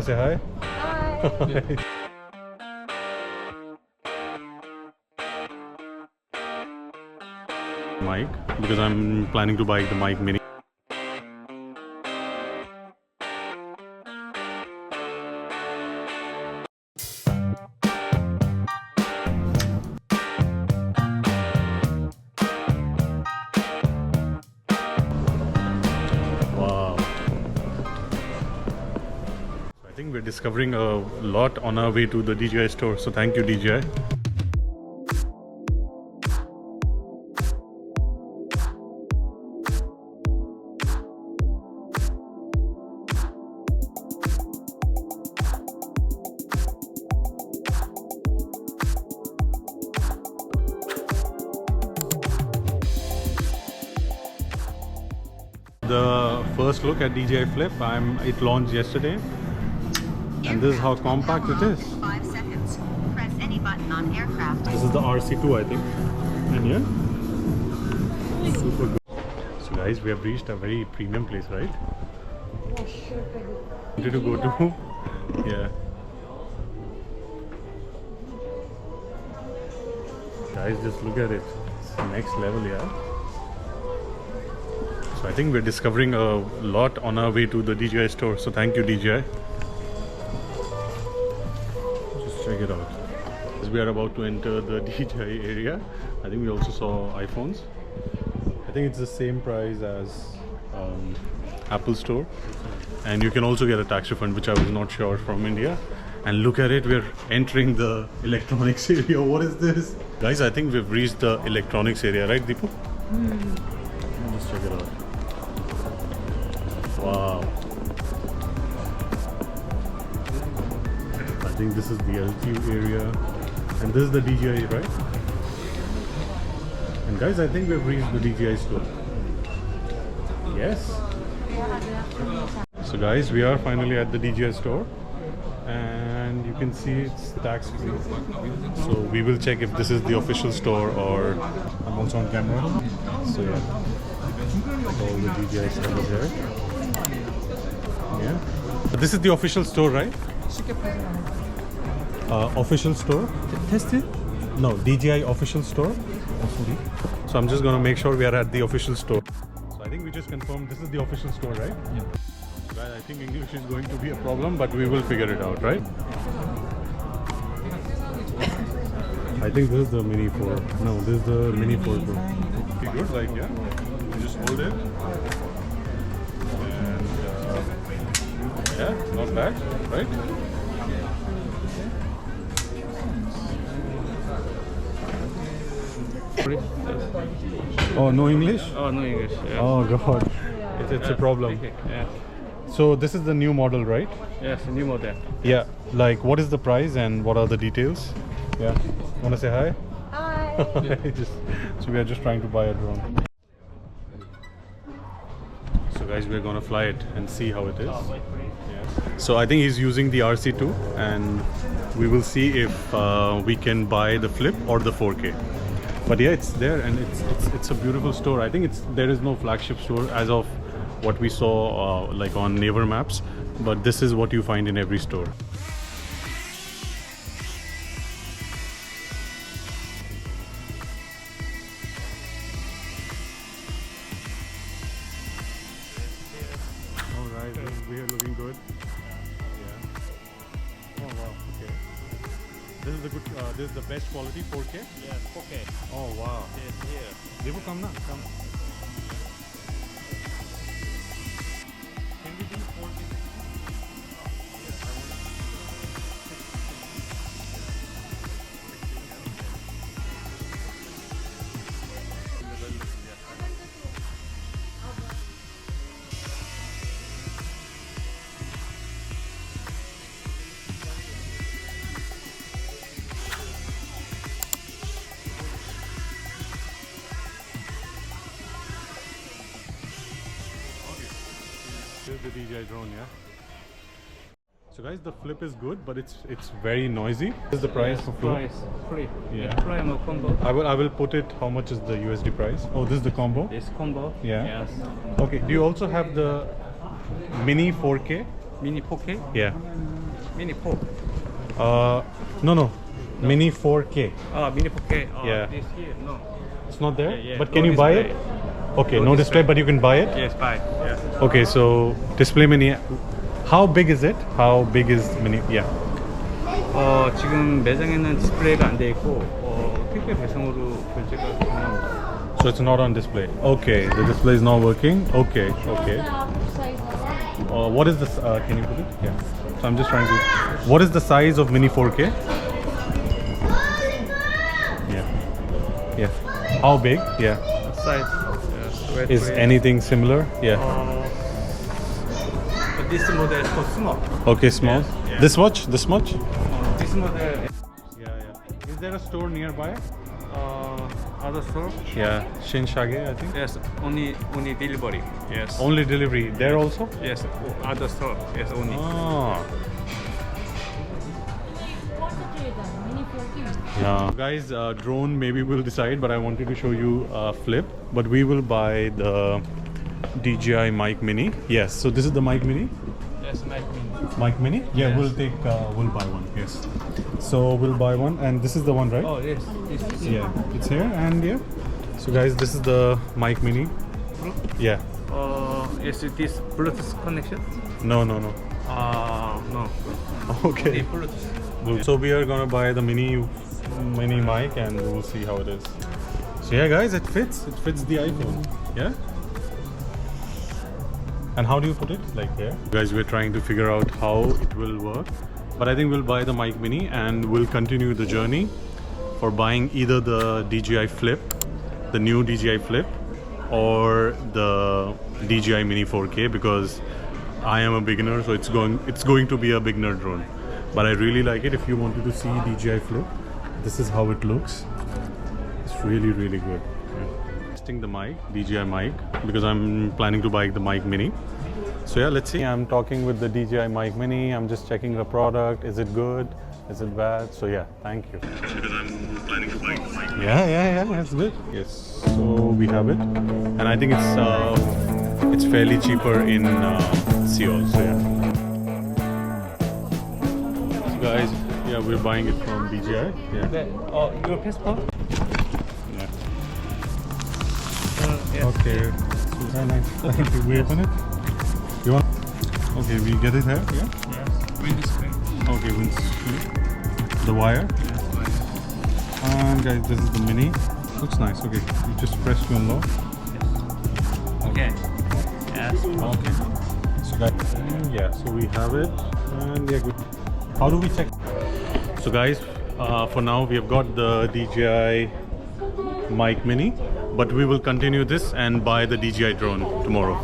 Say hi. Hi. Mic, because I'm planning to buy the Mic Mini. Wow. I think we're discovering a lot on our way to the DJI store, so thank you, DJI. The first look at DJI Flip, it launched yesterday, and this is how compact it is. 5 seconds. Press any button on aircraft. This is the RC2, I think, and yeah, super good. So guys, we have reached a very premium place, right? Wanted to go to, yeah. Guys, just look at it. It's next level, yeah. So I think we're discovering a lot on our way to the DJI store. So thank you, DJI. Just check it out. As we are about to enter the DJI area, I think we also saw iPhones. I think it's the same price as Apple Store, and you can also get a tax refund, which I was not sure from India. And look at it, we're entering the electronics area. What is this? Guys, I think we've reached the electronics area, right, Deepu? Let's check it out. Wow. I think this is the LTU area, and this is the DJI, right? And guys, I think we've reached the DJI store. Yes. So guys, we are finally at the DJI store, and you can see it's tax free. So we will check if this is the official store, or I'm also on camera. So yeah, all the DJI stuff is there. Yeah. But this is the official store, right? Official store. Test it? No, DJI official store. So I'm just gonna make sure we are at the official store. So I think we just confirmed this is the official store, right? Yeah. Well, I think English is going to be a problem, but we will figure it out, right? I think this is the Mini 4. No, this is the Mini 4 Pro. Okay, good, like, yeah. You just hold it. And, yeah, not bad, right? Oh, no English? Oh, no English. Yeah. Oh, God. It's a problem. Okay. Yeah. So this is the new model, right? Yes, new model. Yeah. Like, what is the price and what are the details? Yeah. Wanna say hi? Hi. So we are just trying to buy a drone. So guys, we're gonna fly it and see how it is. Yeah. So I think he's using the RC2, and we will see if we can buy the Flip or the 4K. But yeah, it's there, and it's a beautiful store. I think there is no flagship store as of what we saw like on Naver Maps, but this is what you find in every store. All right, we are looking good. Yeah. Oh wow. Okay. This is the good. This is the best quality 4K. Yes, okay. Oh wow. Yes, here. Devu, come now. Come. Can we do 4K? Yes, I want. This is the DJI drone, yeah. So guys, the Flip is good, but it's very noisy. What is the price for Flip? Price free. Yeah. Prime combo. I will put it. How much is the USD price? Oh, this is the combo. This combo. Yeah. Yes. Okay. Do you also have the Mini 4K? Mini 4K? Yeah. Mini 4. No. Mini 4K. Mini 4K. Yeah. This here, no. It's not there? Yeah. But No can you buy it? display. Okay, No no display, display. but you can buy it? Yes, buy. Yes. Okay, so display mini. How big is it? How big is mini? Yeah. 지금 매장에는 디스플레이가 안 돼 있고 택배 배송으로 결제가 가능합니다. So it's not on display. Okay, the display is not working. Okay. What is this? Can you put it? Yeah. So I'm just trying to. What is the size of mini 4K? Yeah. How big? Yeah. Size. Is anything similar? Yeah. This model is so small. Okay, small. Yes, yeah. This much? This much? This model. Yeah. Is there a store nearby? Other store? Yeah, Shinshage, I think. Yes, only delivery. Yes. Only delivery there also? Yes, other store. Yes, only. Ah. Yeah. Guys, drone maybe we'll decide, but I wanted to show you Flip. But we will buy the DJI Mic Mini. Yes, so this is the Mic Mini. Yes, Mic Mini. Mic Mini? Yeah, Yes. we'll buy one. Yes. So we'll buy one, and this is the one, right? Oh yes, this is Yeah, it's here, and yeah. So guys, this is the Mic Mini. Yeah. Yes, this Bluetooth connection. No. No. Okay. Only Bluetooth. So we are gonna buy the mini mic, and we'll see how it is. So yeah, guys, it fits. It fits the iPhone. Yeah. And how do you put it? Like here? Guys, we're trying to figure out how it will work. But I think we'll buy the Mic Mini and we'll continue the journey for buying either the DJI Flip, the new DJI Flip, or the DJI Mini 4K, because I am a beginner, so it's going to be a beginner drone. But I really like it. If you wanted to see DJI Flip, this is how it looks. It's really good. Testing the mic, DJI mic, because I'm planning to buy the Mic Mini. So yeah, let's see. I'm talking with the DJI Mic Mini. I'm just checking the product. Is it good? Is it bad? So yeah, thank you. Because I'm planning to buy the mic. Yeah, that's good. Yes, so we have it, and I think it's fairly cheaper in Seoul. So yeah. So guys, yeah, we're buying it from DJI. Yeah. Your passport? Yeah. Yes. Okay. Very nice. Thank you. We open it. You want? Okay, we get it here. Yeah. Yes. Window screen. Okay, windscreen. The wire. Yes. And guys, this is the mini. Looks nice. Okay, you just press to unlock. Okay. Yes. Okay. So guys, yeah. So we have it, and yeah, good. How do we check? So guys, for now we have got the DJI Mic Mini, but we will continue this and buy the DJI drone tomorrow.